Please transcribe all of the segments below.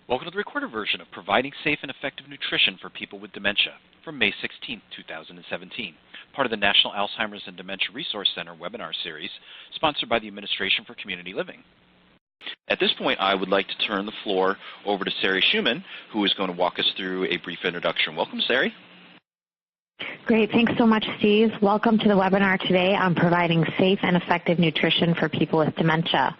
Welcome to the recorded version of Providing Safe and Effective Nutrition for People with Dementia from May 16, 2017, part of the National Alzheimer's and Dementia Resource Center webinar series, sponsored by the Administration for Community Living. At this point, I would like to turn the floor over to Sari Schumann, who is going to walk us through a brief introduction. Welcome, Sari. Great. Thanks so much, Steve. Welcome to the webinar today on providing safe and effective nutrition for people with dementia.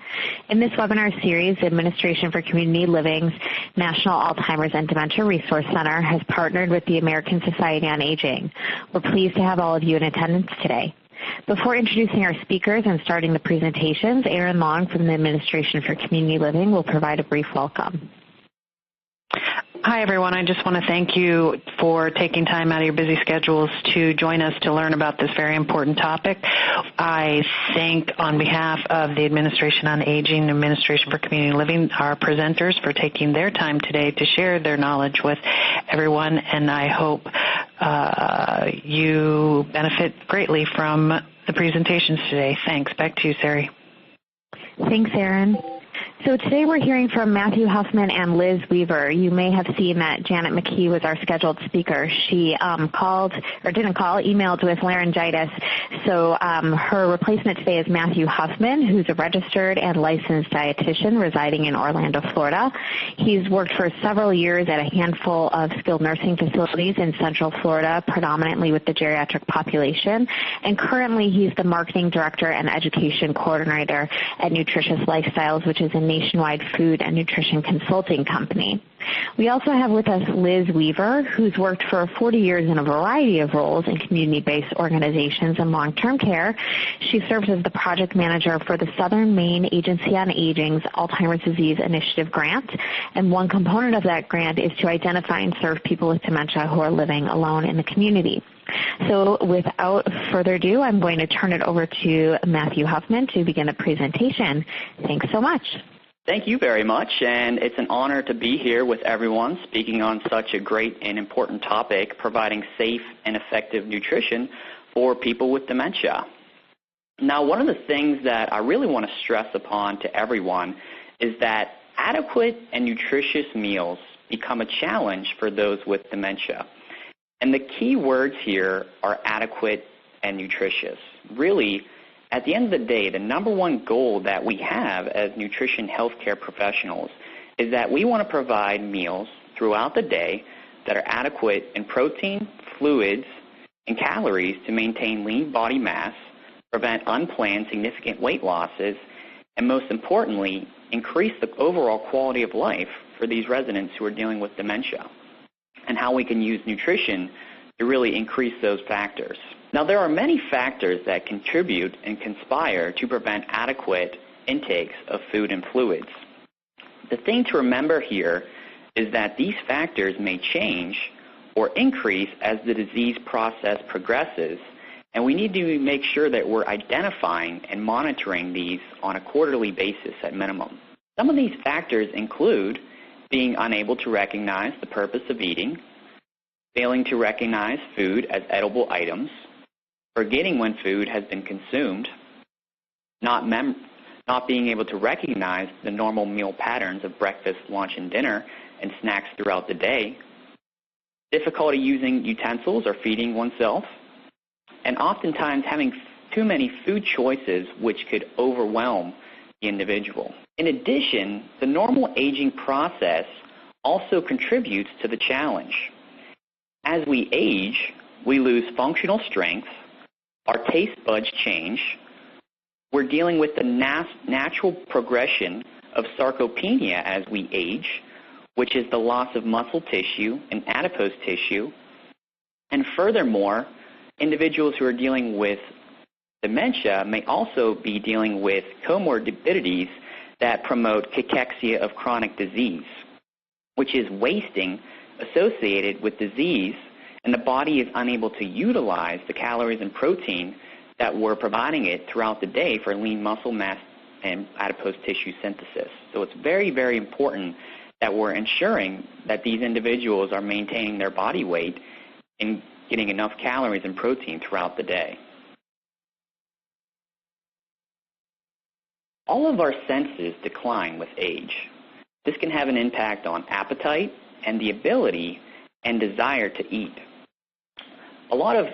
In this webinar series, the Administration for Community Living's National Alzheimer's and Dementia Resource Center has partnered with the American Society on Aging. We're pleased to have all of you in attendance today. Before introducing our speakers and starting the presentations, Aaron Long from the Administration for Community Living will provide a brief welcome. Hi, everyone. I just want to thank you for taking time out of your busy schedules to join us to learn about this very important topic. I thank, on behalf of the Administration on Aging and Administration for Community Living, our presenters for taking their time today to share their knowledge with everyone, and I hope you benefit greatly from the presentations today. Thanks. Back to you, Sari. Thanks, Aaron. So today we're hearing from Matthew Huffman and Liz Weaver. You may have seen that Janet McKee was our scheduled speaker. She emailed with laryngitis. So her replacement today is Matthew Huffman, who's a registered and licensed dietitian residing in Orlando, Florida. He's worked for several years at a handful of skilled nursing facilities in Central Florida, predominantly with the geriatric population. And currently he's the marketing director and education coordinator at Nutritious Lifestyles, which is a nationwide food and nutrition consulting company. We also have with us Liz Weaver, who's worked for 40 years in a variety of roles in community-based organizations and long-term care. She serves as the project manager for the Southern Maine Agency on Aging's Alzheimer's Disease Initiative grant, and one component of that grant is to identify and serve people with dementia who are living alone in the community. So without further ado, I'm going to turn it over to Matthew Huffman to begin the presentation. Thanks so much. Thank you very much, and it's an honor to be here with everyone speaking on such a great and important topic, providing safe and effective nutrition for people with dementia. Now, one of the things that I really want to stress upon to everyone is that adequate and nutritious meals become a challenge for those with dementia. And the key words here are adequate and nutritious. Really, at the end of the day, the number one goal that we have as nutrition healthcare professionals is that we want to provide meals throughout the day that are adequate in protein, fluids, and calories to maintain lean body mass, prevent unplanned significant weight losses, and most importantly, increase the overall quality of life for these residents who are dealing with dementia, and how we can use nutrition to really increase those factors. Now, there are many factors that contribute and conspire to prevent adequate intakes of food and fluids. The thing to remember here is that these factors may change or increase as the disease process progresses, and we need to make sure that we're identifying and monitoring these on a quarterly basis at minimum. Some of these factors include being unable to recognize the purpose of eating, failing to recognize food as edible items, forgetting when food has been consumed, not being able to recognize the normal meal patterns of breakfast, lunch, and dinner, and snacks throughout the day, difficulty using utensils or feeding oneself, and oftentimes having too many food choices which could overwhelm the individual. In addition, the normal aging process also contributes to the challenge. As we age, we lose functional strength, our taste buds change, we're dealing with the natural progression of sarcopenia as we age, which is the loss of muscle tissue and adipose tissue, and furthermore, individuals who are dealing with dementia may also be dealing with comorbidities that promote cachexia of chronic disease, which is wasting associated with disease, and the body is unable to utilize the calories and protein that we're providing it throughout the day for lean muscle mass and adipose tissue synthesis. So it's very, very important that we're ensuring that these individuals are maintaining their body weight and getting enough calories and protein throughout the day. All of our senses decline with age. This can have an impact on appetite and the ability and desire to eat.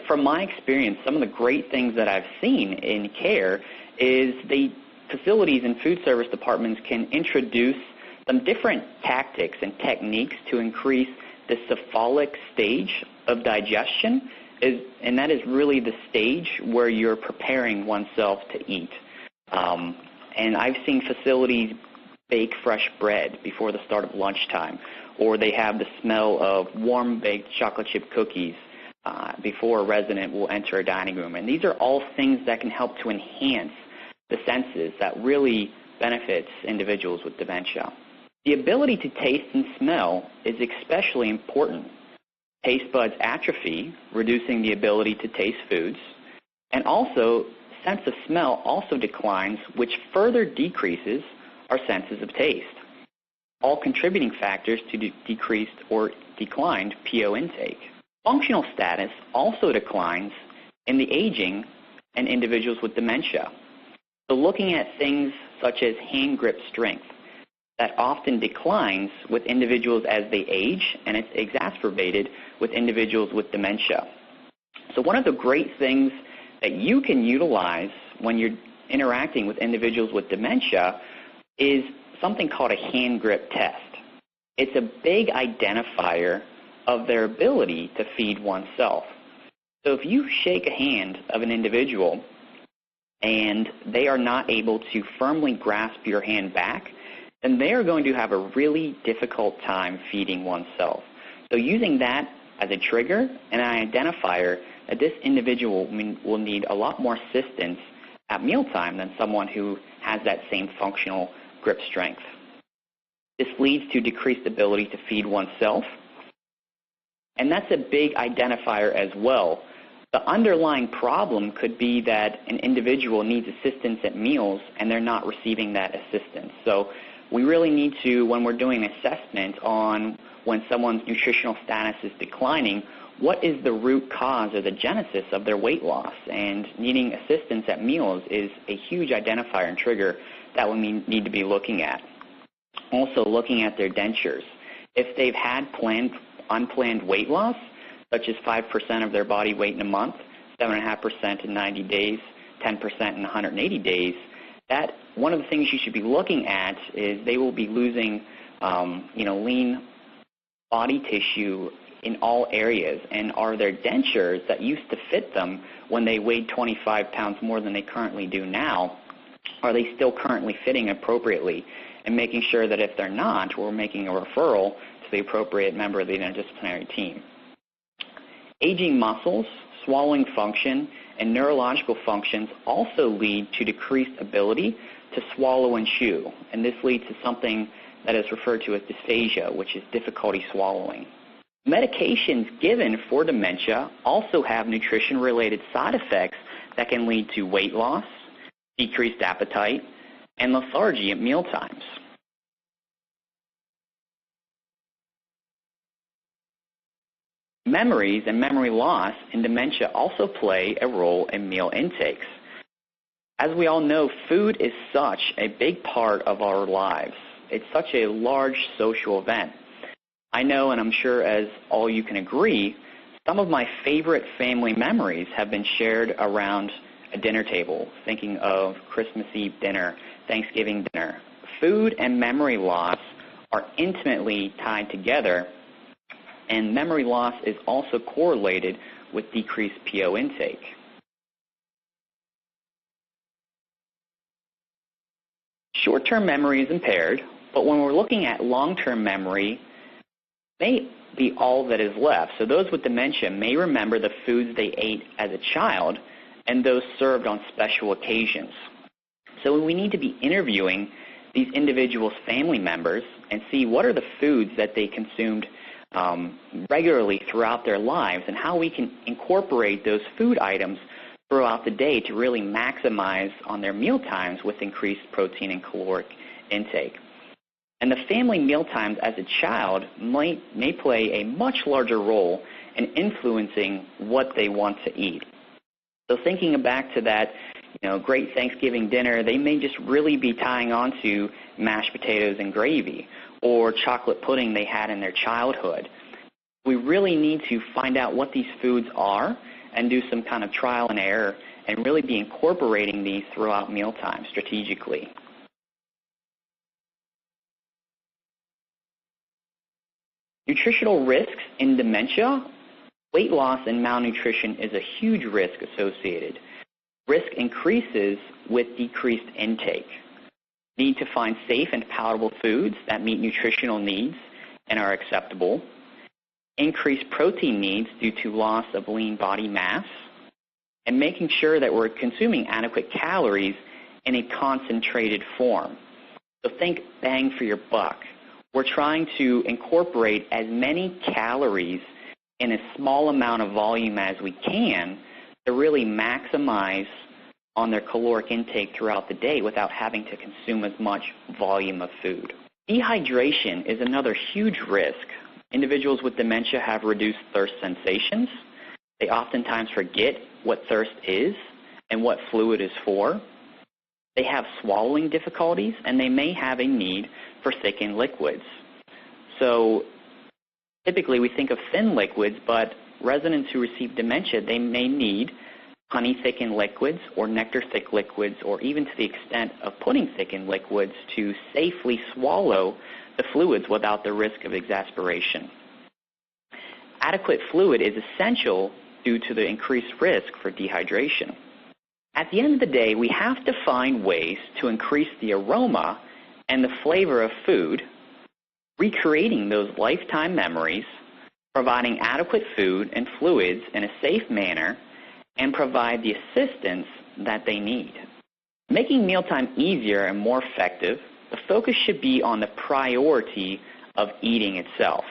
From my experience, some of the great things that I've seen in care is the facilities and food service departments can introduce some different tactics and techniques to increase the cephalic stage of digestion, and that is really the stage where you're preparing oneself to eat. And I've seen facilities bake fresh bread before the start of lunchtime, or they have the smell of warm-baked chocolate chip cookies before a resident will enter a dining room. And these are all things that can help to enhance the senses that really benefits individuals with dementia. The ability to taste and smell is especially important. Taste buds atrophy, reducing the ability to taste foods, and also sense of smell also declines, which further decreases our senses of taste, all contributing factors to decreased or declined PO intake. Functional status also declines in the aging and individuals with dementia. So looking at things such as hand grip strength, that often declines with individuals as they age, and it's exacerbated with individuals with dementia. So one of the great things that you can utilize when you're interacting with individuals with dementia is something called a hand grip test. It's a big identifier of their ability to feed oneself. So if you shake a hand of an individual and they are not able to firmly grasp your hand back, then they are going to have a really difficult time feeding oneself. So using that as a trigger and an identifier that this individual will need a lot more assistance at mealtime than someone who has that same functional grip strength. This leads to decreased ability to feed oneself, and that's a big identifier as well. The underlying problem could be that an individual needs assistance at meals and they're not receiving that assistance. So we really need to, when we're doing an assessment on when someone's nutritional status is declining, what is the root cause or the genesis of their weight loss? And needing assistance at meals is a huge identifier and trigger that we need to be looking at. Also looking at their dentures. If they've had unplanned weight loss, such as 5% of their body weight in a month, 7.5% in 90 days, 10% in 180 days, that one of the things you should be looking at is they will be losing lean body tissue in all areas. And are their dentures that used to fit them when they weighed 25 pounds more than they currently do now, are they still currently fitting appropriately? And making sure that if they're not, we're making a referral to the appropriate member of the interdisciplinary team. Aging muscles, swallowing function, and neurological functions also lead to decreased ability to swallow and chew. And this leads to something that is referred to as dysphagia, which is difficulty swallowing. Medications given for dementia also have nutrition-related side effects that can lead to weight loss, decreased appetite, and lethargy at mealtimes. Memories and memory loss in dementia also play a role in meal intakes. As we all know, food is such a big part of our lives. It's such a large social event. I know, and I'm sure as all you can agree, some of my favorite family memories have been shared around a dinner table, thinking of Christmas Eve dinner, Thanksgiving dinner. Food and memory loss are intimately tied together, and memory loss is also correlated with decreased PO intake. Short-term memory is impaired, but when we're looking at long-term memory, may be all that is left. So those with dementia may remember the foods they ate as a child and those served on special occasions. So we need to be interviewing these individuals' family members and see what are the foods that they consumed regularly throughout their lives and how we can incorporate those food items throughout the day to really maximize on their meal times with increased protein and caloric intake. And the family meal times as a child may play a much larger role in influencing what they want to eat. So thinking back to that, great Thanksgiving dinner, they may just really be tying on to mashed potatoes and gravy. or chocolate pudding they had in their childhood. We really need to find out what these foods are and do some kind of trial and error and really be incorporating these throughout mealtime strategically. Nutritional risks in dementia. Weight loss and malnutrition is a huge risk associated. Risk increases with decreased intake. Need to find safe and palatable foods that meet nutritional needs and are acceptable. Increased protein needs due to loss of lean body mass. And making sure that we're consuming adequate calories in a concentrated form. So think bang for your buck. We're trying to incorporate as many calories in a small amount of volume as we can to really maximize on their caloric intake throughout the day without having to consume as much volume of food. Dehydration is another huge risk. Individuals with dementia have reduced thirst sensations. They oftentimes forget what thirst is and what fluid is for. They have swallowing difficulties, and they may have a need for thickened liquids. So typically we think of thin liquids, but residents who receive dementia, they may need honey-thickened liquids or nectar-thick liquids, or even to the extent of pudding-thickened liquids to safely swallow the fluids without the risk of exasperation. Adequate fluid is essential due to the increased risk for dehydration. At the end of the day, we have to find ways to increase the aroma and the flavor of food, recreating those lifetime memories, providing adequate food and fluids in a safe manner, and provide the assistance that they need. Making mealtime easier and more effective, the focus should be on the priority of eating itself.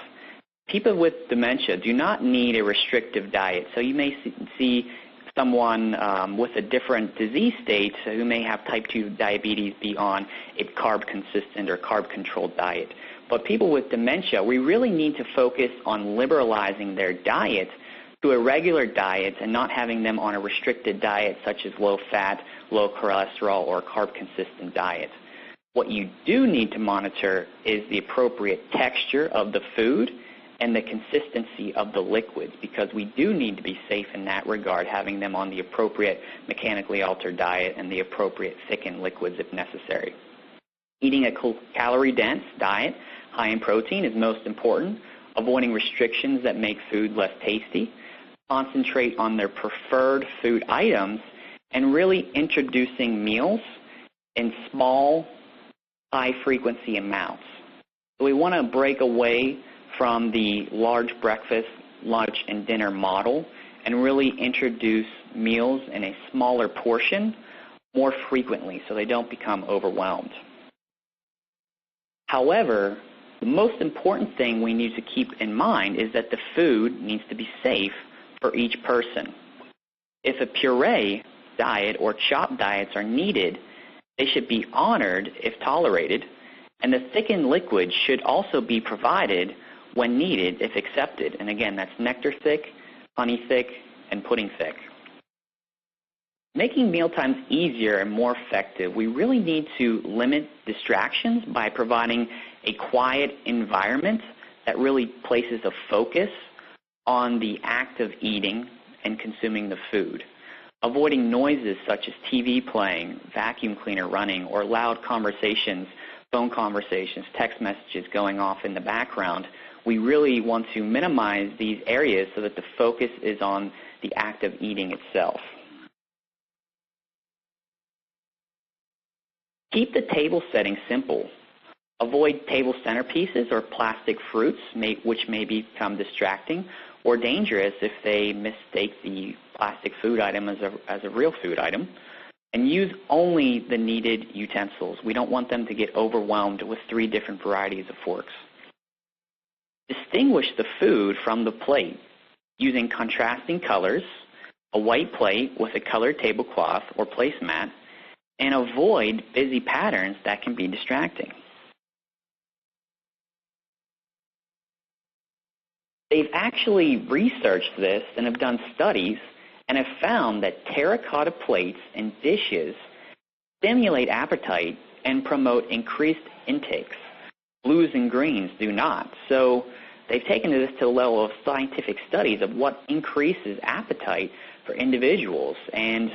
People with dementia do not need a restrictive diet. So you may see someone with a different disease state who may have type 2 diabetes be on a carb-consistent or carb-controlled diet. But people with dementia, we really need to focus on liberalizing their diet to a regular diet and not having them on a restricted diet such as low-fat, low cholesterol, or carb-consistent diet. What you do need to monitor is the appropriate texture of the food and the consistency of the liquids, because we do need to be safe in that regard, having them on the appropriate mechanically altered diet and the appropriate thickened liquids if necessary. Eating a calorie-dense diet high in protein is most important, avoiding restrictions that make food less tasty, concentrate on their preferred food items, and really introducing meals in small, high-frequency amounts. So we want to break away from the large breakfast, lunch, and dinner model and really introduce meals in a smaller portion more frequently so they don't become overwhelmed. However, the most important thing we need to keep in mind is that the food needs to be safe for each person. If a puree diet or chopped diets are needed, they should be honored if tolerated, and the thickened liquid should also be provided when needed if accepted. And again, that's nectar thick, honey thick, and pudding thick. Making mealtimes easier and more effective, we really need to limit distractions by providing a quiet environment that really places a focus on the act of eating and consuming the food. Avoiding noises such as TV playing, vacuum cleaner running, or loud conversations, phone conversations, text messages going off in the background. We really want to minimize these areas so that the focus is on the act of eating itself. Keep the table setting simple. Avoid table centerpieces or plastic fruits, which may become distracting or dangerous if they mistake the plastic food item as a real food item. And use only the needed utensils. We don't want them to get overwhelmed with 3 different varieties of forks. Distinguish the food from the plate using contrasting colors, a white plate with a colored tablecloth or placemat, and avoid busy patterns that can be distracting. They've actually researched this and have done studies and have found that terracotta plates and dishes stimulate appetite and promote increased intakes. Blues and greens do not. So they've taken this to the level of scientific studies of what increases appetite for individuals. And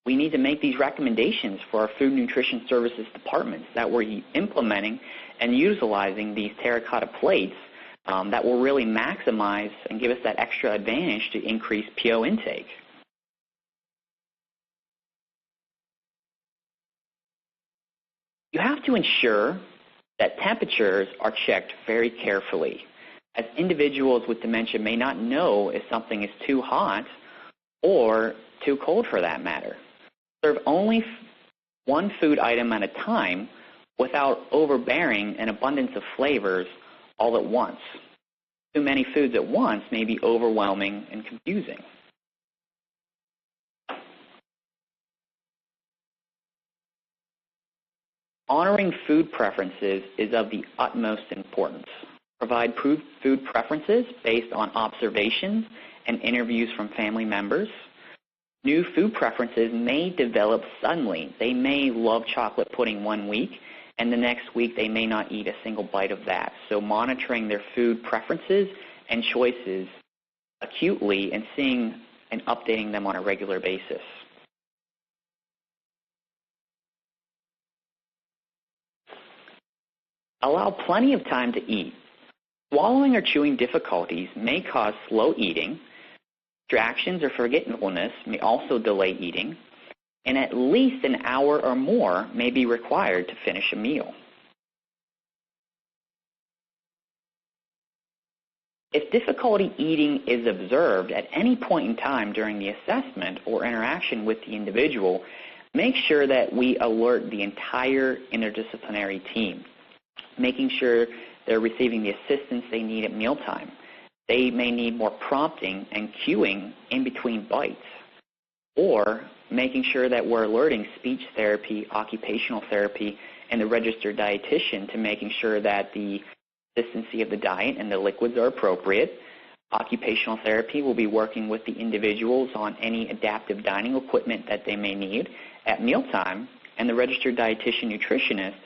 we need to make these recommendations for our Food Nutrition Services departments that we're implementing and utilizing these terracotta plates that will really maximize and give us that extra advantage to increase PO intake. You have to ensure that temperatures are checked very carefully, as individuals with dementia may not know if something is too hot or too cold for that matter. Serve only one food item at a time without overbearing an abundance of flavors all at once. Too many foods at once may be overwhelming and confusing. Honoring food preferences is of the utmost importance. Provide food preferences based on observations and interviews from family members. New food preferences may develop suddenly. They may love chocolate pudding one week, and the next week they may not eat a single bite of that. So monitoring their food preferences and choices acutely and seeing and updating them on a regular basis. Allow plenty of time to eat. Swallowing or chewing difficulties may cause slow eating. Distractions or forgetfulness may also delay eating. And at least an hour or more may be required to finish a meal. If difficulty eating is observed at any point in time during the assessment or interaction with the individual, make sure that we alert the entire interdisciplinary team, making sure they're receiving the assistance they need at mealtime. They may need more prompting and cueing in between bites, or making sure that we're alerting speech therapy, occupational therapy, and the registered dietitian to making sure that the consistency of the diet and the liquids are appropriate. Occupational therapy will be working with the individuals on any adaptive dining equipment that they may need at mealtime, and the registered dietitian nutritionist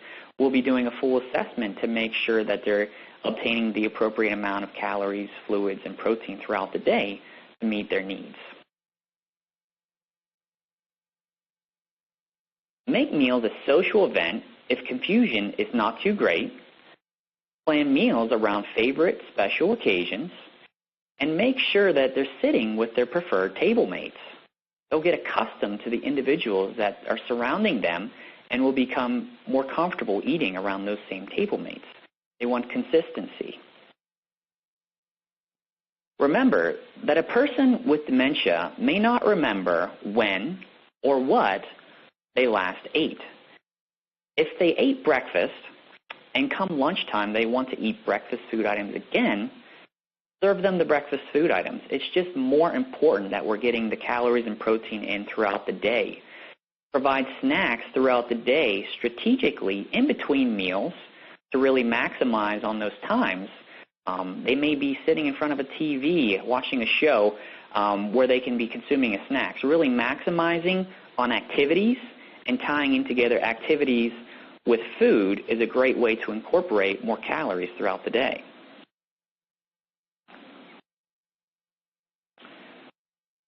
will be doing a full assessment to make sure that they're obtaining the appropriate amount of calories, fluids, and protein throughout the day to meet their needs. Make meals a social event if confusion is not too great. Plan meals around favorite special occasions, and make sure that they're sitting with their preferred table mates. They'll get accustomed to the individuals that are surrounding them and will become more comfortable eating around those same table mates. They want consistency. Remember that a person with dementia may not remember when or what they last ate. If they ate breakfast and come lunchtime they want to eat breakfast food items again, serve them the breakfast food items. It's just more important that we're getting the calories and protein in throughout the day. Provide snacks throughout the day strategically in between meals to really maximize on those times. They may be sitting in front of a TV watching a show where they can be consuming a snack. So really maximizing on activities and tying in together activities with food is a great way to incorporate more calories throughout the day.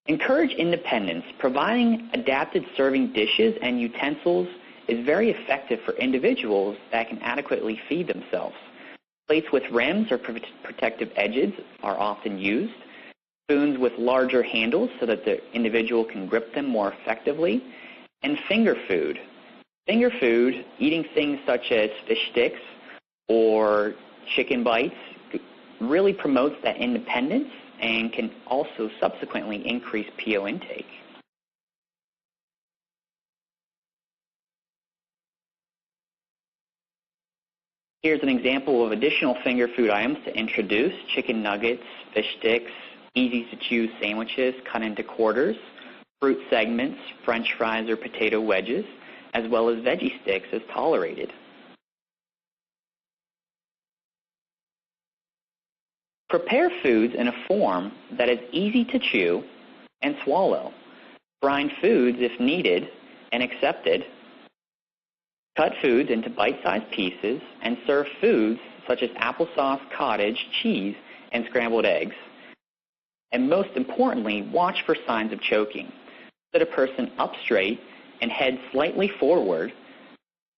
Encourage independence. Providing adapted serving dishes and utensils is very effective for individuals that can adequately feed themselves. Plates with rims or protective edges are often used. Spoons with larger handles so that the individual can grip them more effectively. And finger food. Finger food, eating things such as fish sticks or chicken bites, really promotes that independence and can also subsequently increase PO intake. Here's an example of additional finger food items to introduce: chicken nuggets, fish sticks, easy-to-chew sandwiches cut into quarters, fruit segments, French fries or potato wedges, as well as veggie sticks as tolerated. Prepare foods in a form that is easy to chew and swallow. Brine foods if needed and accepted. Cut foods into bite-sized pieces and serve foods such as applesauce, cottage, cheese, and scrambled eggs. And most importantly, watch for signs of choking. Sit a person up straight and head slightly forward,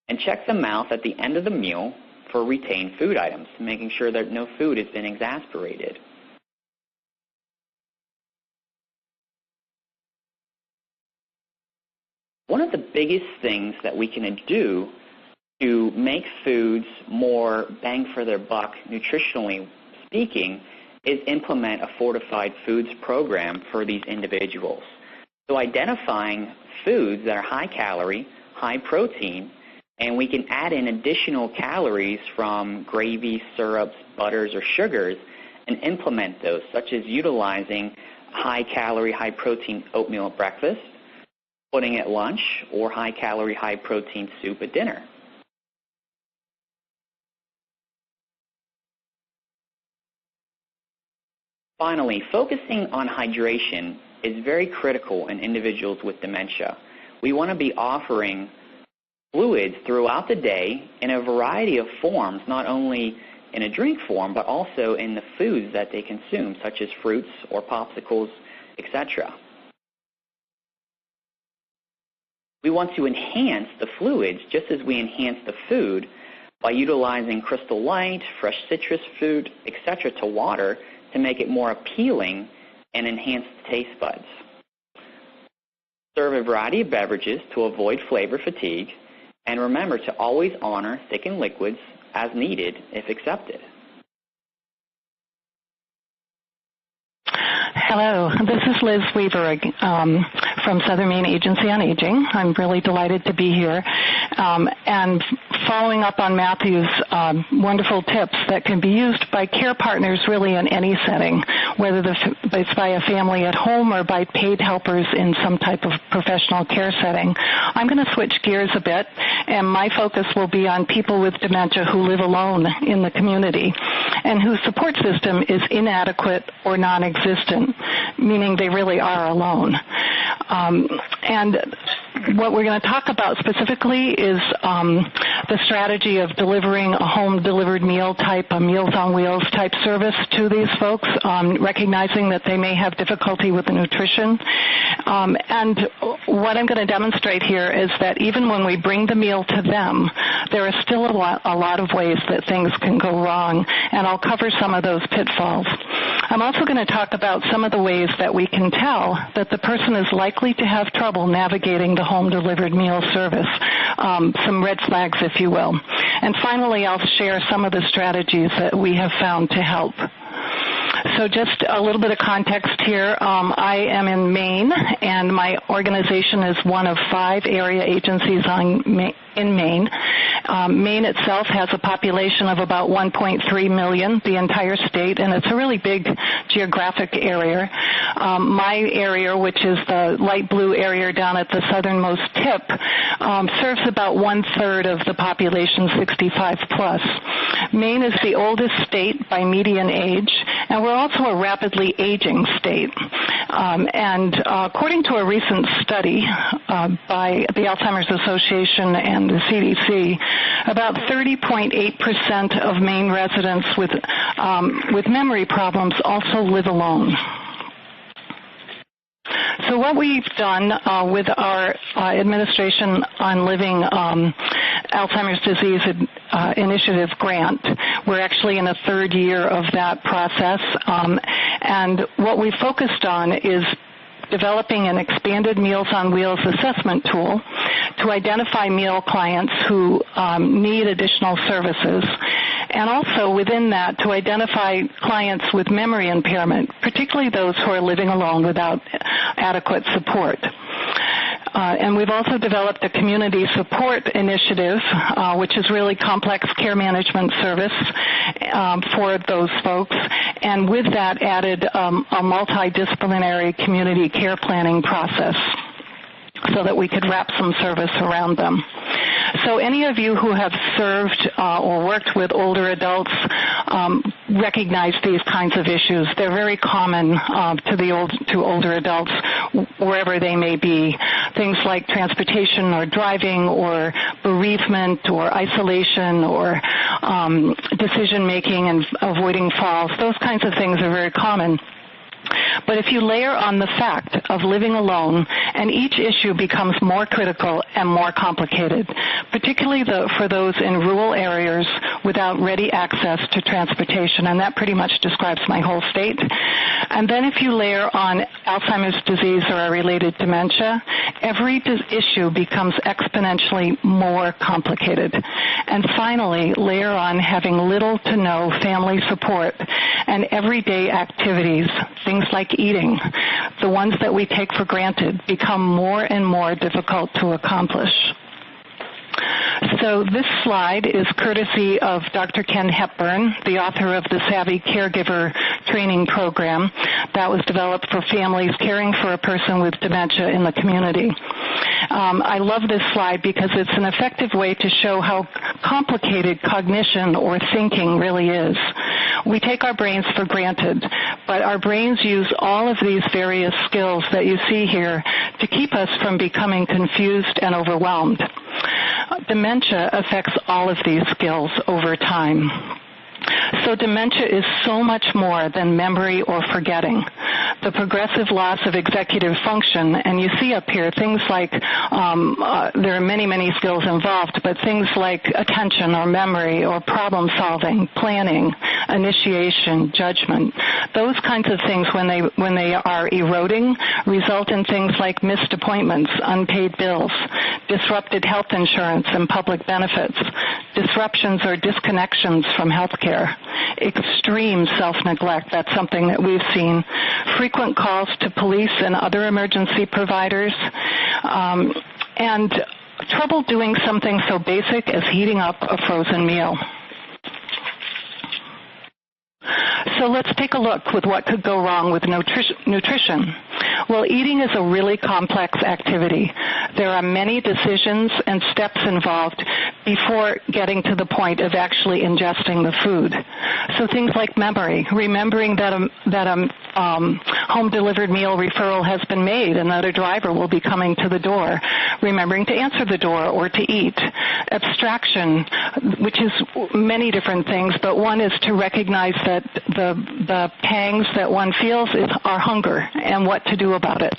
and check the mouth at the end of the meal for retained food items, making sure that no food has been exasperated. One of the biggest things that we can do to make foods more bang for their buck, nutritionally speaking, is implement a fortified foods program for these individuals. So identifying foods that are high calorie, high protein, and we can add in additional calories from gravy, syrups, butters, or sugars and implement those, such as utilizing high calorie, high protein oatmeal at breakfast, pudding at lunch, or high calorie, high protein soup at dinner. Finally, focusing on hydration is very critical in individuals with dementia. We want to be offering fluids throughout the day in a variety of forms, not only in a drink form, but also in the foods that they consume, such as fruits or popsicles, etc. We want to enhance the fluids just as we enhance the food by utilizing Crystal Light, fresh citrus fruit, etc. to water to make it more appealing and enhance the taste buds. Serve a variety of beverages to avoid flavor fatigue, and remember to always honor thickened liquids as needed if accepted. Hello, this is Liz Weaver from Southern Maine Agency on Aging. I'm really delighted to be here. And following up on Matthew's wonderful tips that can be used by care partners really in any setting, whether it's by a family at home or by paid helpers in some type of professional care setting. I'm going to switch gears a bit, and my focus will be on people with dementia who live alone in the community and whose support system is inadequate or non-existent, meaning they really are alone. And what we're going to talk about specifically is the strategy of delivering a home-delivered meal type, a Meals on Wheels type service to these folks, recognizing that they may have difficulty with the nutrition. And what I'm going to demonstrate here is that even when we bring the meal to them, there are still a lot of ways that things can go wrong, and I'll cover some of those pitfalls. I'm also going to talk about some of the ways that we can tell that the person is likely to have trouble navigating the home-delivered meal service, some red flags, if you will. And finally, I'll share some of the strategies that we have found to help. So just a little bit of context here. I am in Maine, and my organization is one of 5 area agencies in Maine. Maine itself has a population of about 1.3 million, the entire state, and it's a really big geographic area. My area, which is the light blue area down at the southernmost tip, serves about 1/3 of the population 65 plus. Maine is the oldest state by median age, and we're also a rapidly aging state. And according to a recent study by the Alzheimer's Association and the CDC, about 30.8% of Maine residents with memory problems also live alone. So what we've done with our Administration on Living Alzheimer's Disease Initiative grant, we're actually in the 3rd year of that process, and what we focused on is developing an expanded Meals on Wheels assessment tool to identify meal clients who need additional services, and also within that to identify clients with memory impairment, particularly those who are living alone without adequate support. And we've also developed a community support initiative, which is really complex care management service for those folks, and with that added a multidisciplinary community care planning process so that we could wrap some service around them. So any of you who have served or worked with older adults recognize these kinds of issues. They're very common to older adults wherever they may be. Things like transportation or driving or bereavement or isolation or decision-making and avoiding falls. Those kinds of things are very common. But if you layer on the fact of living alone, and each issue becomes more critical and more complicated, particularly for those in rural areas without ready access to transportation, and that pretty much describes my whole state. And then if you layer on Alzheimer's disease or a related dementia, every issue becomes exponentially more complicated. And finally, layer on having little to no family support and everyday activities, things like eating, the ones that we take for granted, become more and more difficult to accomplish. So this slide is courtesy of Dr. Ken Hepburn, the author of the Savvy Caregiver Training Program that was developed for families caring for a person with dementia in the community. I love this slide because it's an effective way to show how complicated cognition or thinking really is. We take our brains for granted, but our brains use all of these various skills that you see here to keep us from becoming confused and overwhelmed. Dementia affects all of these skills over time. So dementia is so much more than memory or forgetting. The progressive loss of executive function, and you see up here things like, there are many, many skills involved, but things like attention or memory or problem solving, planning, initiation, judgment, those kinds of things when they are eroding result in things like missed appointments, unpaid bills, disrupted health insurance and public benefits, disruptions or disconnections from health care, extreme self-neglect, that's something that we've seen, frequent calls to police and other emergency providers, and trouble doing something so basic as heating up a frozen meal. So let's take a look with what could go wrong with nutrition. Well, eating is a really complex activity. There are many decisions and steps involved before getting to the point of actually ingesting the food. So things like memory, remembering that a home-delivered meal referral has been made and that a driver will be coming to the door, remembering to answer the door or to eat. Abstraction, which is many different things, but one is to recognize that the pangs that one feels are hunger and what to do about it.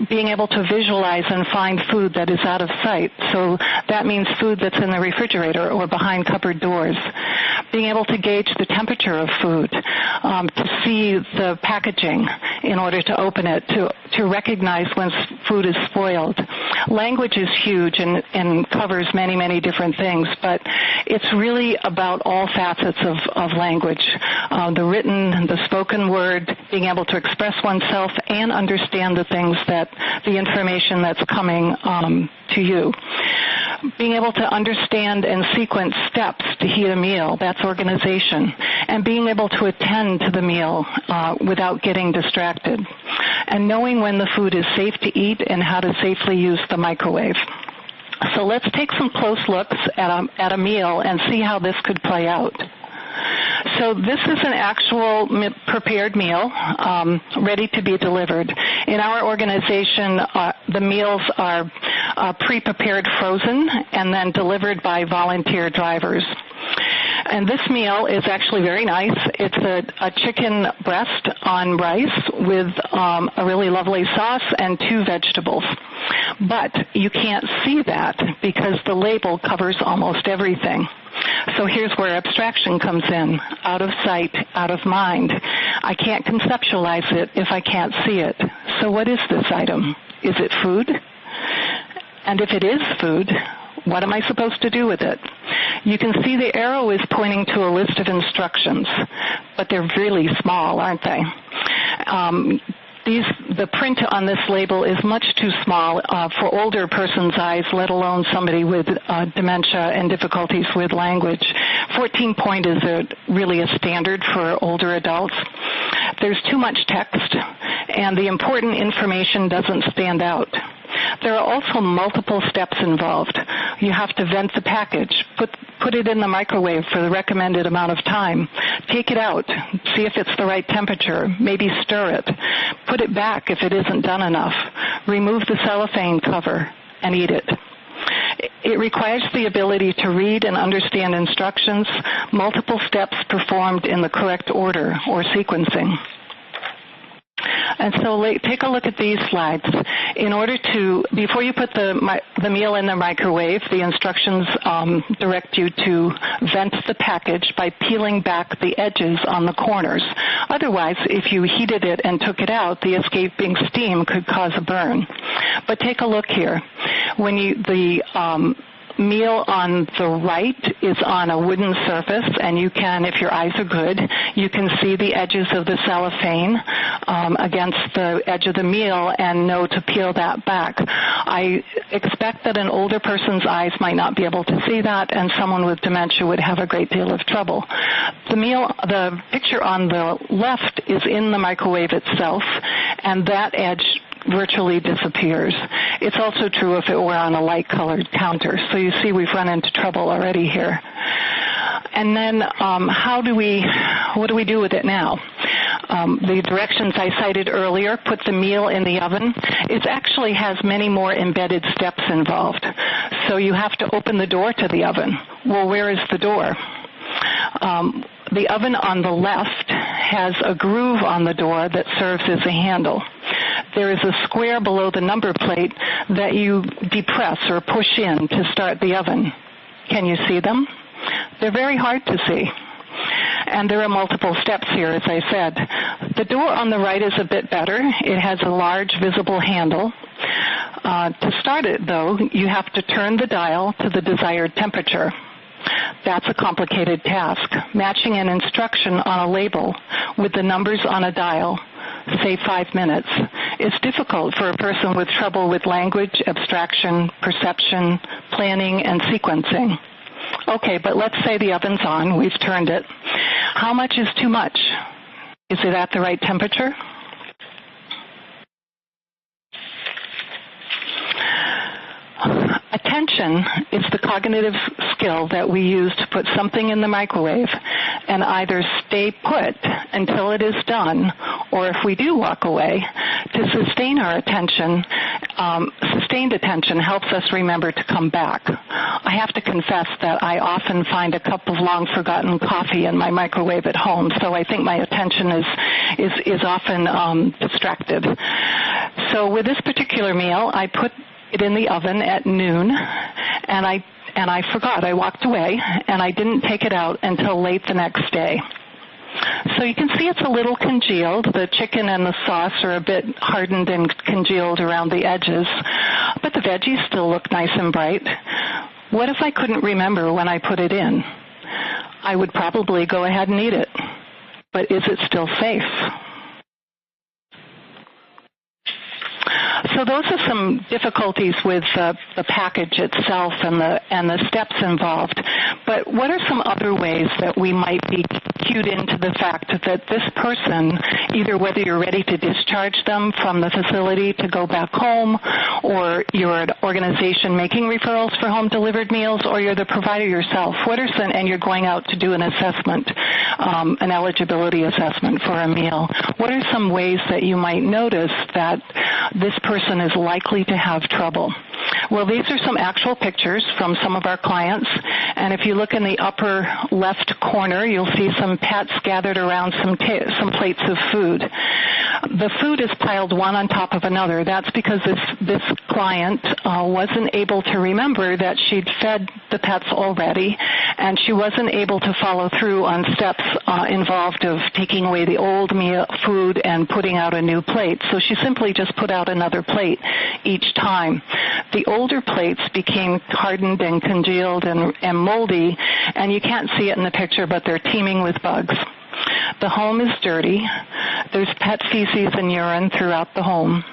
Being able to visualize and find food that is out of sight. So that means food that's in the refrigerator or behind cupboard doors. Being able to gauge the temperature of food, to see the packaging in order to open it, to recognize when food is spoiled. Language is huge and covers many, many different things, but it's really about all facets of language. The written, the spoken word, being able to express oneself and understand the information that's coming to you. Being able to understand and sequence steps to heat a meal, that's organization. And being able to attend to the meal without getting distracted. And knowing when the food is safe to eat and how to safely use the microwave. So let's take some close looks at a meal and see how this could play out. So this is an actual prepared meal ready to be delivered. In our organization, the meals are pre-prepared frozen and then delivered by volunteer drivers. And this meal is actually very nice. It's a chicken breast on rice with a really lovely sauce and 2 vegetables. But you can't see that because the label covers almost everything. So here's where abstraction comes in. Out of sight, out of mind. I can't conceptualize it if I can't see it. So what is this item? Is it food? And if it is food, what am I supposed to do with it? You can see the arrow is pointing to a list of instructions, but they're really small, aren't they? The print on this label is much too small for older person's eyes, let alone somebody with dementia and difficulties with language. 14-point is really a standard for older adults. There's too much text, and the important information doesn't stand out. There are also multiple steps involved. You have to vent the package, put it in the microwave for the recommended amount of time, take it out, see if it's the right temperature, maybe stir it, put it back if it isn't done enough, remove the cellophane cover, and eat it. It requires the ability to read and understand instructions, multiple steps performed in the correct order or sequencing. And so take a look at these slides. In order to, before you put the meal in the microwave, the instructions direct you to vent the package by peeling back the edges on the corners. Otherwise, if you heated it and took it out, the escaping steam could cause a burn. But take a look here. When the meal on the right is on a wooden surface, and you can, if your eyes are good, you can see the edges of the cellophane against the edge of the meal and know to peel that back. I expect that an older person's eyes might not be able to see that, and someone with dementia would have a great deal of trouble. The picture on the left is in the microwave itself, and that edge virtually disappears. It's also true if it were on a light-colored counter. So you see we've run into trouble already here. And then what do we do with it now? The directions I cited earlier, put the meal in the oven. It actually has many more embedded steps involved. So you have to open the door to the oven. Well, where is the door? The oven on the left has a groove on the door that serves as a handle. There is a square below the number plate that you depress or push in to start the oven. Can you see them? They're very hard to see. And there are multiple steps here, as I said. The door on the right is a bit better. It has a large visible handle. To start it, though, you have to turn the dial to the desired temperature. That's a complicated task. Matching an instruction on a label with the numbers on a dial, say 5 minutes, is difficult for a person with trouble with language, abstraction, perception, planning, and sequencing. Okay, but let's say the oven's on. We've turned it. How much is too much? Is it at the right temperature? Attention is the cognitive skill that we use to put something in the microwave and either stay put until it is done, or if we do walk away, to sustain our attention. Sustained attention helps us remember to come back. I have to confess that I often find a cup of long-forgotten coffee in my microwave at home, so I think my attention is often distracted. So with this particular meal, I put it in the oven at noon, and I forgot. I walked away, and I didn't take it out until late the next day. So you can see it's a little congealed. The chicken and the sauce are a bit hardened and congealed around the edges, but the veggies still look nice and bright. What if I couldn't remember when I put it in? I would probably go ahead and eat it, but is it still safe? So those are some difficulties with the package itself and the steps involved. But what are some other ways that we might be cued into the fact that this person, either whether you're ready to discharge them from the facility to go back home, or you're an organization making referrals for home-delivered meals, or you're the provider yourself, and you're going out to do an assessment, an eligibility assessment for a meal, what are some ways that you might notice that this person is likely to have trouble? Well, these are some actual pictures from some of our clients, and if you look in the upper left corner, you'll see some pets gathered around some plates of food. The food is piled one on top of another. That's because this client wasn't able to remember that she'd fed the pets already, and she wasn't able to follow through on steps involved of taking away the old food and putting out a new plate. So she simply just put out another plate each time. The older plates became hardened and congealed and moldy, and you can't see it in the picture, but they're teeming with bugs. The home is dirty. There's pet feces and urine throughout the home.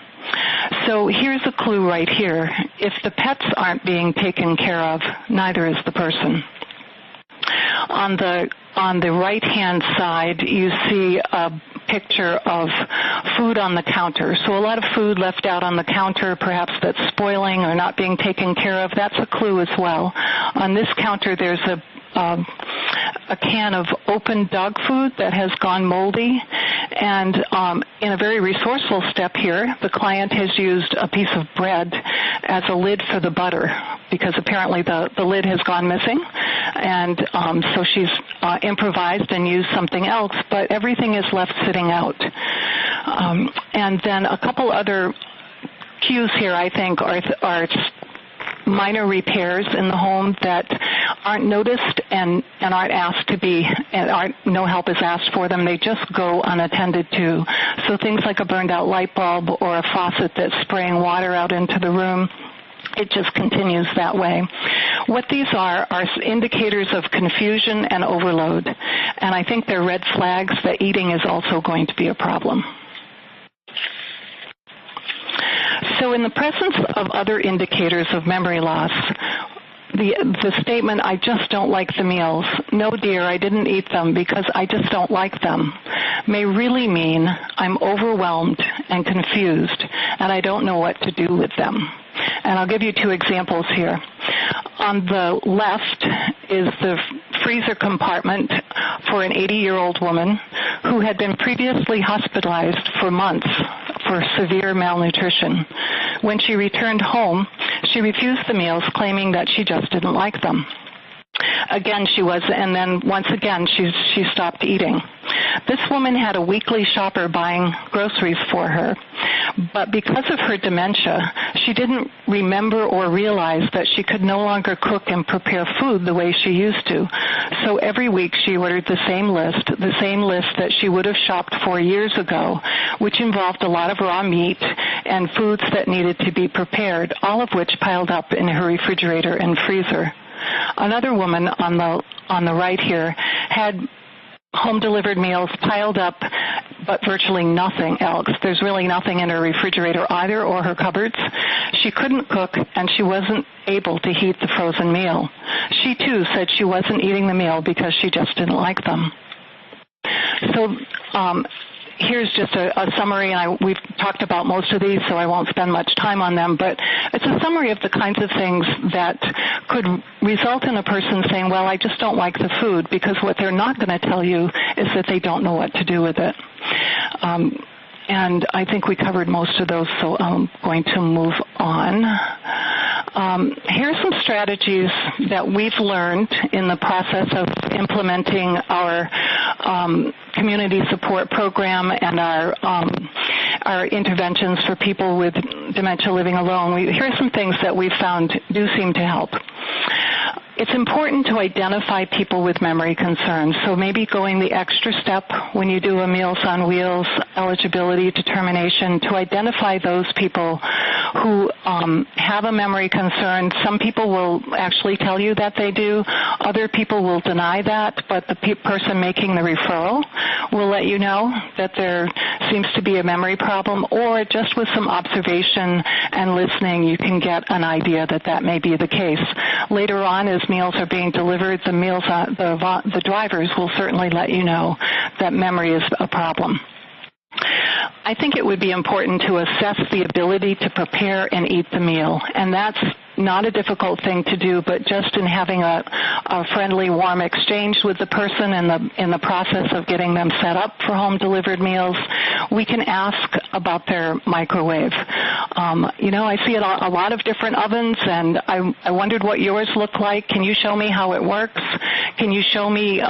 So here's a clue right here. If the pets aren't being taken care of, neither is the person. On the on the right-hand side, you see a picture of food on the counter. So a lot of food left out on the counter, perhaps that's spoiling or not being taken care of, that's a clue as well. On this counter, there's a can of open dog food that has gone moldy, and in a very resourceful step here, the client has used a piece of bread as a lid for the butter because apparently the lid has gone missing, and so she's improvised and used something else, but everything is left sitting out. And then a couple other cues here, I think, are minor repairs in the home that aren't noticed and aren't asked to be, and no help is asked for them. They just go unattended to. So things like a burned out light bulb or a faucet that's spraying water out into the room, it just continues that way. What these are indicators of confusion and overload, and I think they're red flags that eating is also going to be a problem. So in the presence of other indicators of memory loss, the statement, I just don't like the meals, no dear, I didn't eat them because I just don't like them, may really mean I'm overwhelmed and confused and I don't know what to do with them. And I'll give you two examples here. On the left is the freezer compartment for an 80-year-old woman who had been previously hospitalized for months for severe malnutrition. When she returned home, she refused the meals, claiming that she just didn't like them. Again, and then once again, she stopped eating. This woman had a weekly shopper buying groceries for her, but because of her dementia, she didn't remember or realize that she could no longer cook and prepare food the way she used to. So every week she ordered the same list that she would have shopped for years ago, which involved a lot of raw meat and foods that needed to be prepared, all of which piled up in her refrigerator and freezer. Another woman on the right here had home-delivered meals piled up, but virtually nothing else. There's really nothing in her refrigerator either or her cupboards. She couldn't cook, and she wasn't able to heat the frozen meal. She, too, said she wasn't eating the meal because she just didn't like them. So here's just a summary, and we've talked about most of these, so I won't spend much time on them, but it's a summary of the kinds of things that could result in a person saying, well, I just don't like the food, because what they're not going to tell you is that they don't know what to do with it. And I think we covered most of those, so I'm going to move on. Here's some strategies that we've learned in the process of implementing our community support program and our interventions for people with dementia living alone. Here's some things that we've found do seem to help. It's important to identify people with memory concerns, so maybe going the extra step when you do a Meals on Wheels eligibility determination to identify those people who have a memory concern. Some people will actually tell you that they do. Other people will deny that, but the person making the referral will let you know that there seems to be a memory problem, or just with some observation and listening, you can get an idea that that may be the case. Later on, as meals are being delivered, the drivers will certainly let you know that memory is a problem. I think it would be important to assess the ability to prepare and eat the meal, and that's not a difficult thing to do, but just in having a friendly, warm exchange with the person in the process of getting them set up for home-delivered meals, we can ask about their microwave. I see a lot of different ovens, and I wondered what yours look like. Can you show me how it works? Can you show me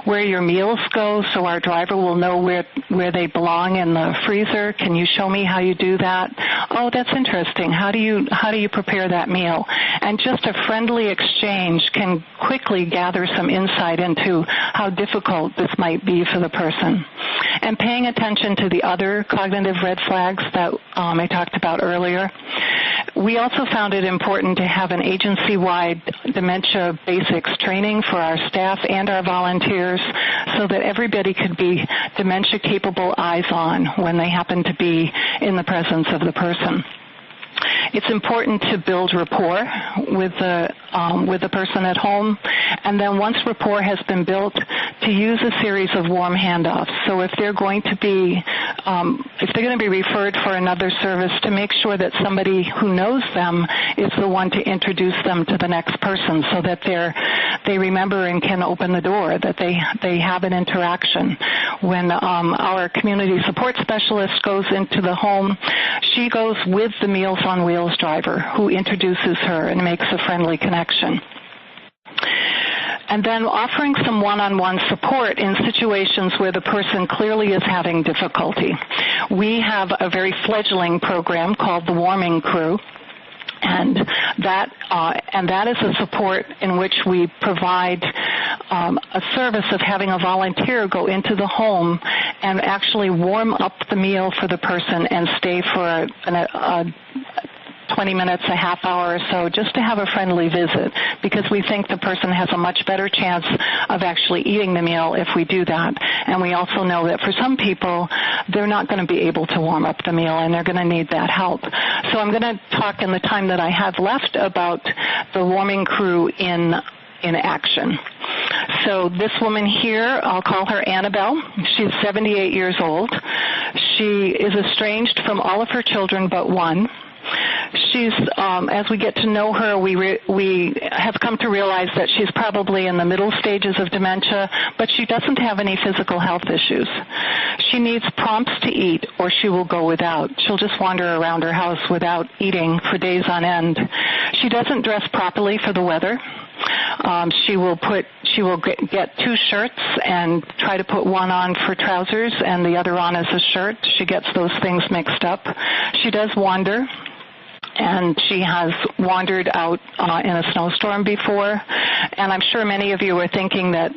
where your meals go so our driver will know where they belong in the freezer? Can you show me how you do that? Oh, that's interesting. How do you prepare that meal? And just a friendly exchange can quickly gather some insight into how difficult this might be for the person. And paying attention to the other cognitive red flags that I talked about earlier. We also found it important to have an agency-wide dementia basics training for our staff and our volunteers so that everybody could be dementia-capable eyes on when they happen to be in the presence of the person. It's important to build rapport with the person at home, and then once rapport has been built, to use a series of warm handoffs. So if they're going to be referred for another service, to make sure that somebody who knows them is the one to introduce them to the next person, so that they remember and can open the door, that they have an interaction. When our community support specialist goes into the home, she goes with the Meals on Wheels driver, who introduces her and makes a friendly connection. And then offering some one-on-one support in situations where the person clearly is having difficulty. We have a very fledgling program called the Warming Crew, and that is a support in which we provide a service of having a volunteer go into the home and actually warm up the meal for the person and stay for 20 minutes, a half hour or so, just to have a friendly visit, because we think the person has a much better chance of actually eating the meal if we do that. And we also know that for some people, they're not going to be able to warm up the meal, and they're going to need that help. So I'm going to talk in the time that I have left about the Warming Crew in action. So this woman here, I'll call her Annabelle. She's 78 years old. She is estranged from all of her children but one. She's, as we get to know her, we have come to realize that she's probably in the middle stages of dementia, but she doesn't have any physical health issues. She needs prompts to eat, or she will go without. She'll just wander around her house without eating for days on end. She doesn't dress properly for the weather. She will get two shirts and try to put one on for trousers and the other on as a shirt. She gets those things mixed up. She does wander, and she has wandered out in a snowstorm before. And I'm sure many of you are thinking that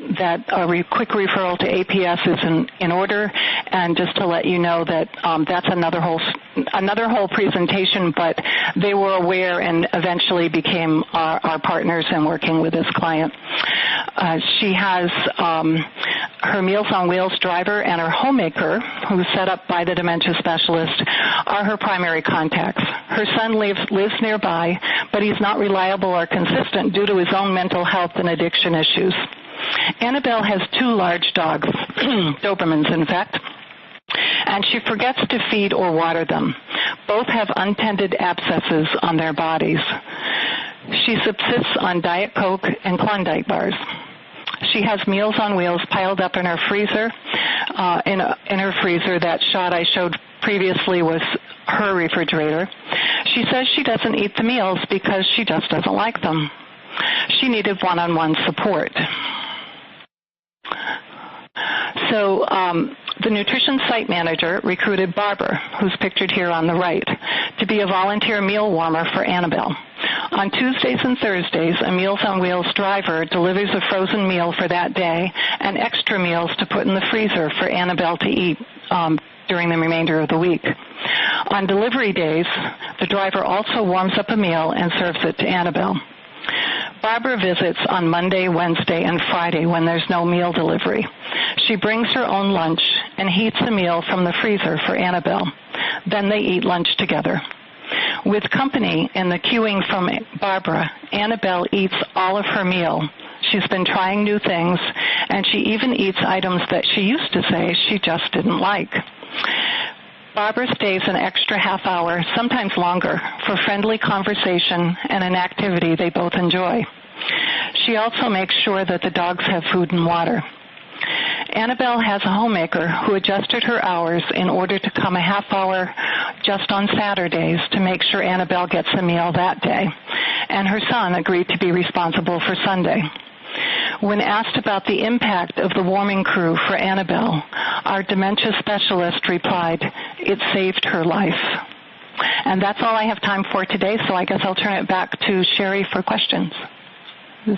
a quick referral to APS is in order. And just to let you know that that's another whole presentation, but they were aware and eventually became our partners in working with this client. She has her Meals on Wheels driver and her homemaker, who's set up by the dementia specialist, are her primary contacts. Her son lives nearby, but he's not reliable or consistent due to his own mental health and addiction issues. Annabelle has two large dogs, Dobermans in fact, and she forgets to feed or water them. Both have untended abscesses on their bodies. She subsists on Diet Coke and Klondike bars. She has Meals on Wheels piled up in her freezer. In her freezer, that shot I showed previously was her refrigerator. She says she doesn't eat the meals because she just doesn't like them. She needed one-on-one support. So the nutrition site manager recruited Barbara, who's pictured here on the right, to be a volunteer meal warmer for Annabelle. On Tuesdays and Thursdays, a Meals on Wheels driver delivers a frozen meal for that day and extra meals to put in the freezer for Annabelle to eat during the remainder of the week. On delivery days, the driver also warms up a meal and serves it to Annabelle. Barbara visits on Monday, Wednesday, and Friday when there's no meal delivery. She brings her own lunch and heats a meal from the freezer for Annabelle. Then they eat lunch together. With company in the queuing from Barbara, Annabelle eats all of her meal. She's been trying new things, and she even eats items that she used to say she just didn't like. Barbara stays an extra half hour, sometimes longer, for friendly conversation and an activity they both enjoy. She also makes sure that the dogs have food and water. Annabelle has a homemaker who adjusted her hours in order to come a half hour just on Saturdays to make sure Annabelle gets a meal that day, and her son agreed to be responsible for Sunday. When asked about the impact of the Warming Crew for Annabelle, our dementia specialist replied, "It saved her life." And that's all I have time for today, so I guess I'll turn it back to Sherry for questions.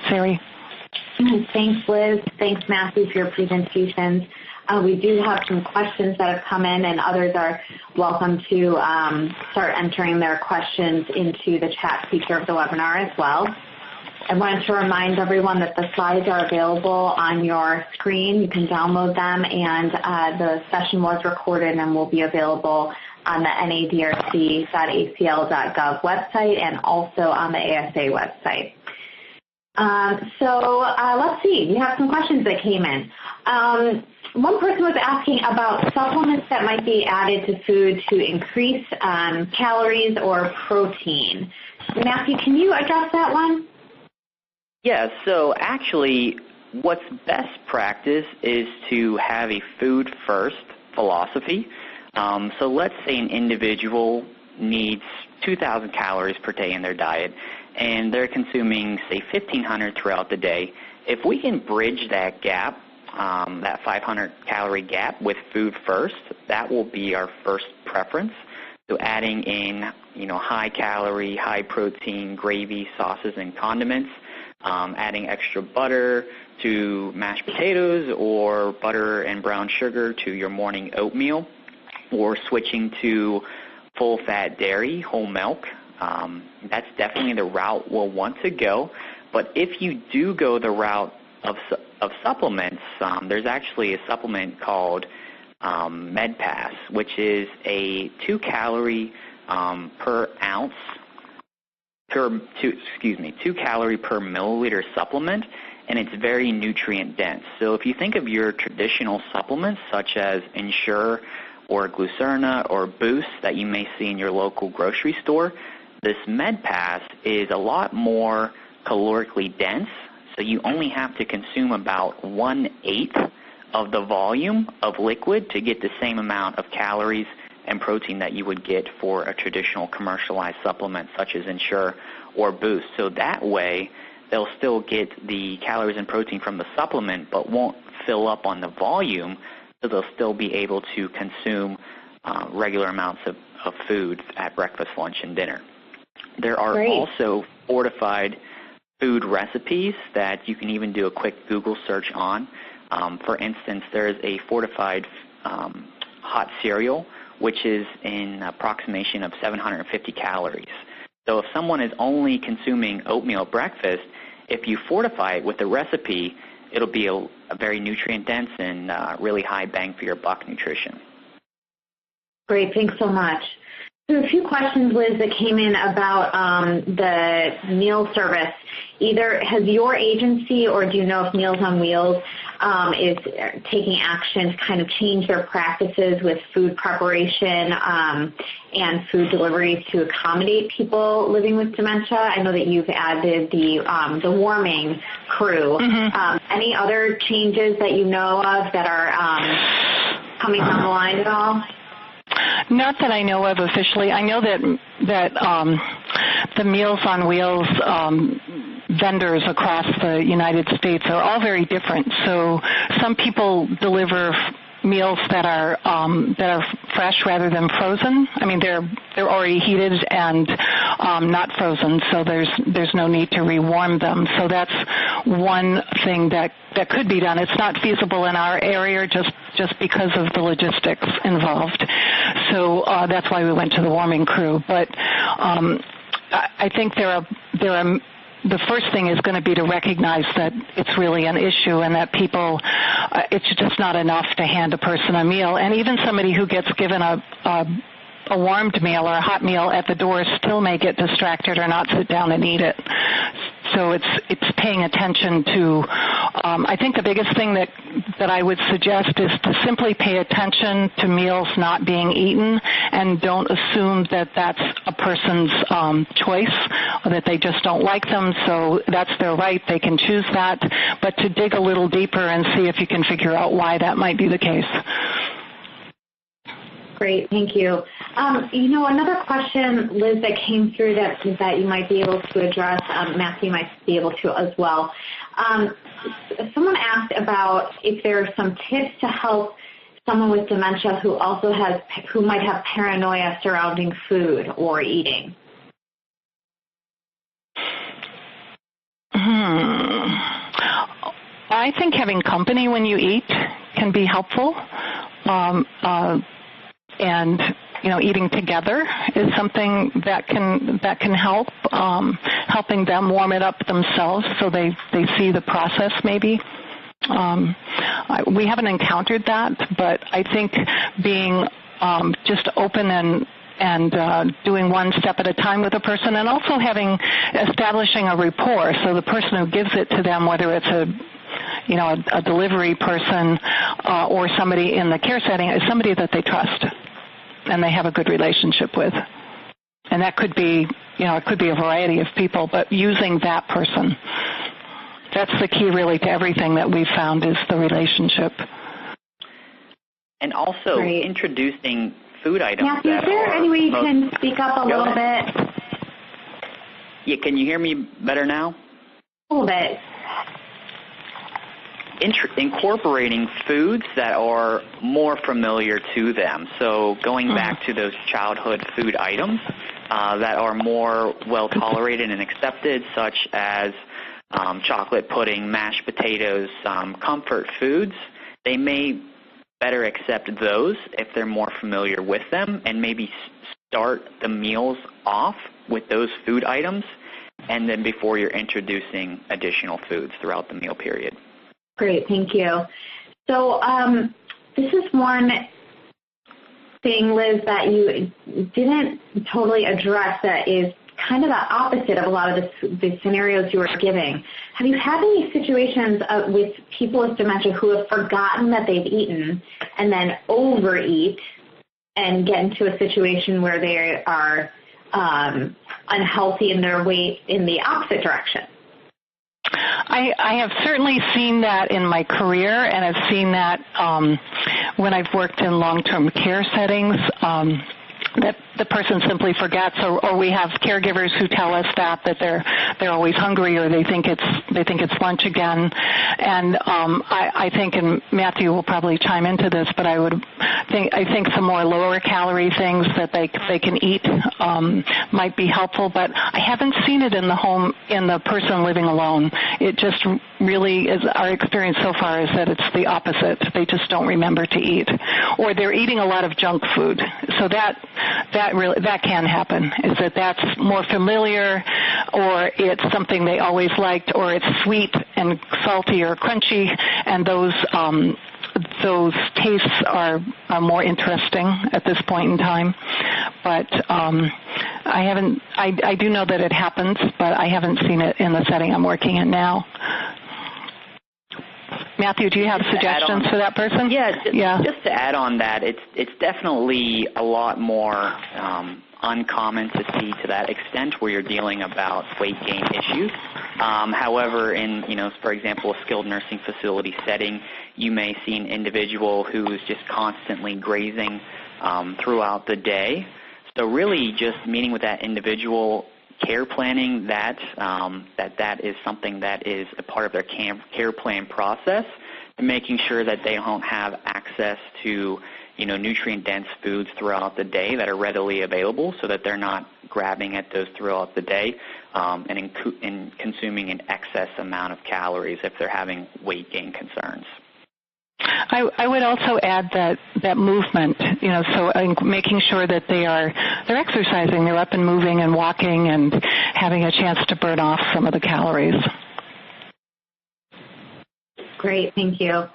Sherry. Thanks, Liz. Thanks, Matthew, for your presentations. We do have some questions that have come in, and others are welcome to start entering their questions into the chat feature of the webinar as well. I wanted to remind everyone that the slides are available on your screen. You can download them, and the session was recorded and will be available on the NADRC.acl.gov website and also on the ASA website. Let's see. We have some questions that came in. One person was asking about supplements that might be added to food to increase calories or protein. Matthew, can you address that one? Yeah, so actually what's best practice is to have a food first philosophy. So let's say an individual needs 2,000 calories per day in their diet, and they're consuming, say, 1,500 throughout the day. If we can bridge that gap, that 500-calorie gap with food first, that will be our first preference. So adding in, high-calorie, high-protein gravy, sauces, and condiments, adding extra butter to mashed potatoes or butter and brown sugar to your morning oatmeal, or switching to full-fat dairy, whole milk. That's definitely the route we'll want to go. But if you do go the route of supplements, there's actually a supplement called MedPass, which is a 2-calorie per ounce, 2 calorie per milliliter supplement, and it's very nutrient dense. So if you think of your traditional supplements such as Ensure or Glucerna or Boost that you may see in your local grocery store, this MedPass is a lot more calorically dense, so you only have to consume about 1/8 of the volume of liquid to get the same amount of calories and protein that you would get for a traditional commercialized supplement such as Ensure or Boost. So that way, they'll still get the calories and protein from the supplement but won't fill up on the volume, so they'll still be able to consume regular amounts of food at breakfast, lunch, and dinner. There are also fortified food recipes that you can even do a quick Google search on. For instance, there is a fortified hot cereal, which is in approximation of 750 calories. So if someone is only consuming oatmeal breakfast, if you fortify it with a recipe, it'll be a very nutrient-dense and really high bang-for-your-buck nutrition. Great, thanks so much. So a few questions, Liz, that came in about the meal service. Either has your agency or do you know if Meals on Wheels is taking action to kind of change their practices with food preparation and food deliveries to accommodate people living with dementia? I know that you've added the warming crew. Mm-hmm. Any other changes that you know of that are coming down the line at all? Not that I know of officially. I know that the Meals on Wheels vendors across the United States are all very different. So some people deliver meals that are fresh rather than frozen. I mean, they're already heated and not frozen, so there's no need to rewarm them. So that's one thing that could be done. It's not feasible in our area just because of the logistics involved. So that's why we went to the warming crew. But I think the first thing is going to be to recognize that it's really an issue and that people, it's just not enough to hand a person a meal. And even somebody who gets given a warmed meal or a hot meal at the door still may get distracted or not sit down and eat it. So it's paying attention to, I think the biggest thing that I would suggest is to simply pay attention to meals not being eaten and don't assume that that's a person's choice or that they just don't like them, so that's their right, they can choose that, but to dig a little deeper and see if you can figure out why that might be the case. Great, thank you. Another question, Liz, that came through that you might be able to address, Matthew might be able to as well. Someone asked about if there are some tips to help someone with dementia who might have paranoia surrounding food or eating. I think having company when you eat can be helpful. And eating together is something that can help, helping them warm it up themselves so they see the process maybe. We haven't encountered that, but I think being just open doing one step at a time with a person, and also establishing a rapport. So the person who gives it to them, whether it's a delivery person or somebody in the care setting, is somebody that they trust and they have a good relationship with. And that could be, it could be a variety of people, but using that person. That's the key really to everything that we've found is the relationship. And also introducing food items. Matthew, is there any way you can speak up a little bit? Yeah, can you hear me better now? A little bit. Incorporating foods that are more familiar to them. So going back to those childhood food items that are more well tolerated and accepted, such as chocolate pudding, mashed potatoes, comfort foods. They may better accept those if they're more familiar with them, and maybe start the meals off with those food items, and then before you're introducing additional foods throughout the meal period. Great, thank you. So this is one thing, Liz, that you didn't totally address that is kind of the opposite of a lot of the scenarios you were giving. Have you had any situations with people with dementia who have forgotten that they've eaten and then overeat and get into a situation where they are unhealthy in their weight in the opposite direction? I have certainly seen that in my career, and I've seen that when I've worked in long-term care settings, that the person simply forgets, or we have caregivers who tell us that they're always hungry, or they think it's lunch again. And I think, and Matthew will probably chime into this, but I think some more lower calorie things that they can eat might be helpful. But I haven't seen it in the home in the person living alone. It just really is, our experience so far is that it's the opposite. They just don't remember to eat, or they're eating a lot of junk food. So that can happen, is that's more familiar, or it's something they always liked, or it's sweet and salty or crunchy, and those tastes are more interesting at this point in time. But I do know that it happens, but I haven't seen it in the setting I'm working in now. Matthew, do you have suggestions for that person? Just to add on that, it's definitely a lot more uncommon to see to that extent where you're dealing about weight gain issues. However, in, for example, a skilled nursing facility setting, you may see an individual who is just constantly grazing throughout the day. So really just meeting with that individual, care planning that is something that is a part of their care plan process, and making sure that they don't have access to nutrient-dense foods throughout the day that are readily available, so that they're not grabbing at those throughout the day and consuming an excess amount of calories if they're having weight gain concerns. I would also add that movement, so making sure that they're exercising, they're up and moving and walking and having a chance to burn off some of the calories. Great, thank you.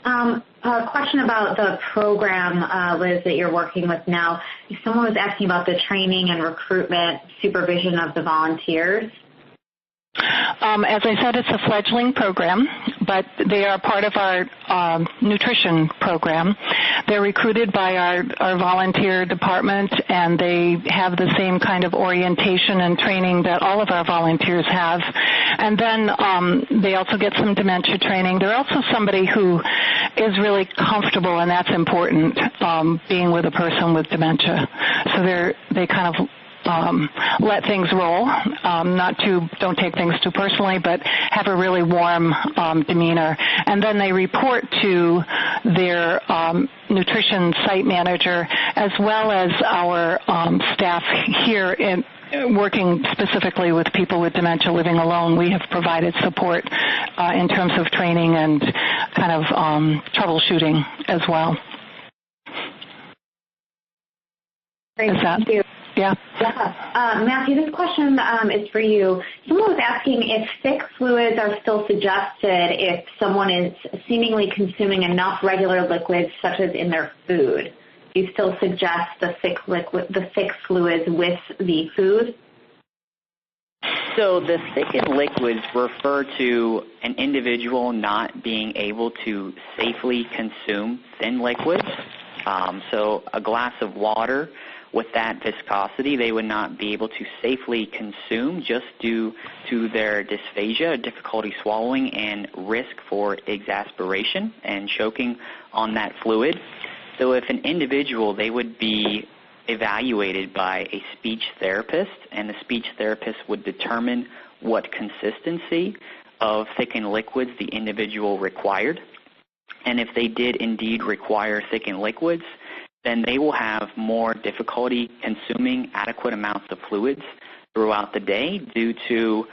A question about the program, Liz, that you're working with now. Someone was asking about the training and recruitment supervision of the volunteers. As I said, it's a fledgling program, but they are part of our nutrition program. They're recruited by our volunteer department, and they have the same kind of orientation and training that all of our volunteers have. And then they also get some dementia training. They're also somebody who is really comfortable, and that's important, being with a person with dementia. So they kind of let things roll, don't take things too personally, but have a really warm demeanor. And then they report to their nutrition site manager, as well as our staff here in working specifically with people with dementia living alone. We have provided support in terms of training and kind of troubleshooting as well. Great, thank you. Yeah. Matthew, this question is for you. Someone was asking if thick fluids are still suggested if someone is seemingly consuming enough regular liquids, such as in their food. you still suggest the thick fluids with the food? So the thickened liquids refer to an individual not being able to safely consume thin liquids. So a glass of water with that viscosity, they would not be able to safely consume just due to their dysphagia, difficulty swallowing, and risk for exasperation and choking on that fluid. So if an individual, they would be evaluated by a speech therapist, and the speech therapist would determine what consistency of thickened liquids the individual required. And if they did indeed require thickened liquids, then they will have more difficulty consuming adequate amounts of fluids throughout the day due to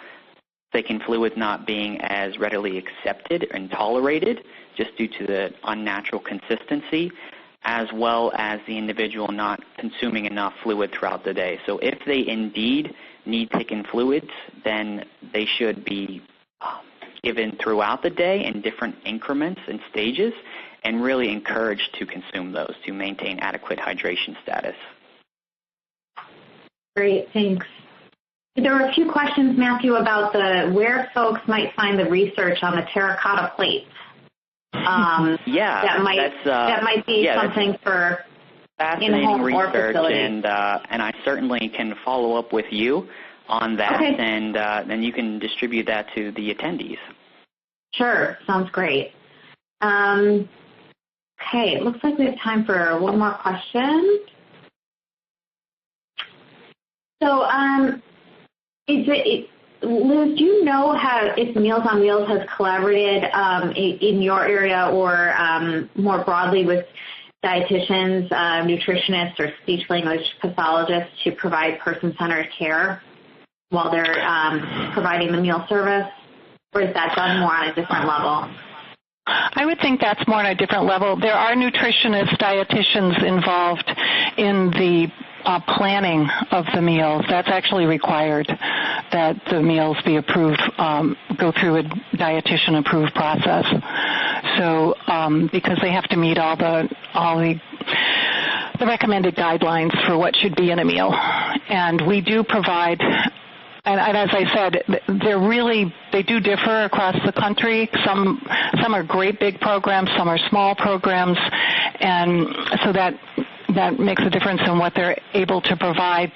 thickened fluids not being as readily accepted and tolerated just due to the unnatural consistency, as well as the individual not consuming enough fluid throughout the day. So if they indeed need thickened fluids, then they should be given throughout the day in different increments and stages, and really encouraged to consume those to maintain adequate hydration status. Great, thanks. There were a few questions, Matthew, about where folks might find the research on the terracotta plates. That might be something for fascinating research, and I certainly can follow up with you on that, okay. And then you can distribute that to the attendees. Sure, sounds great. Okay, it looks like we have time for one more question. So, Liz, do you know if Meals on Wheels has collaborated in your area or more broadly with dietitians, nutritionists, or speech-language pathologists to provide person-centered care while they're providing the meal service? Or is that done more on a different level? I would think that's more on a different level. There are nutritionists, dietitians involved in the planning of the meals. That's actually required, that the meals be approved, go through a dietitian-approved process. So because they have to meet all the recommended guidelines for what should be in a meal. And we do provide, and as I said, they do differ across the country. Some are great big programs, some are small programs, and so that makes a difference in what they're able to provide.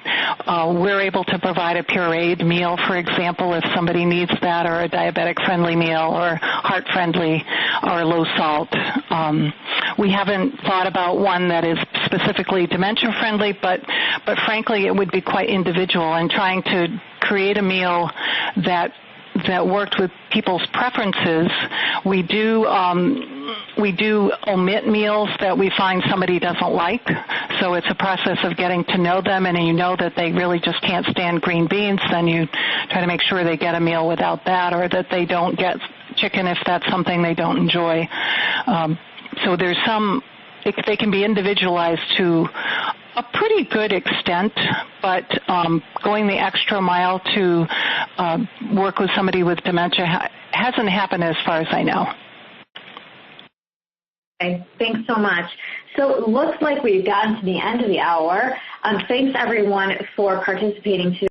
We're able to provide a pureed meal, for example, if somebody needs that, or a diabetic-friendly meal, or heart-friendly, or low-salt. We haven't thought about one that is specifically dementia-friendly, but frankly, it would be quite individual, and trying to create a meal that worked with people's preferences. We do omit meals that we find somebody doesn't like. So it's a process of getting to know them, and you know that they really just can't stand green beans, then you try to make sure they get a meal without that, or that they don't get chicken if that's something they don't enjoy. So there's they can be individualized to a pretty good extent, but going the extra mile to work with somebody with dementia hasn't happened as far as I know. Okay, thanks so much. So it looks like we've gotten to the end of the hour. Thanks, everyone, for participating today.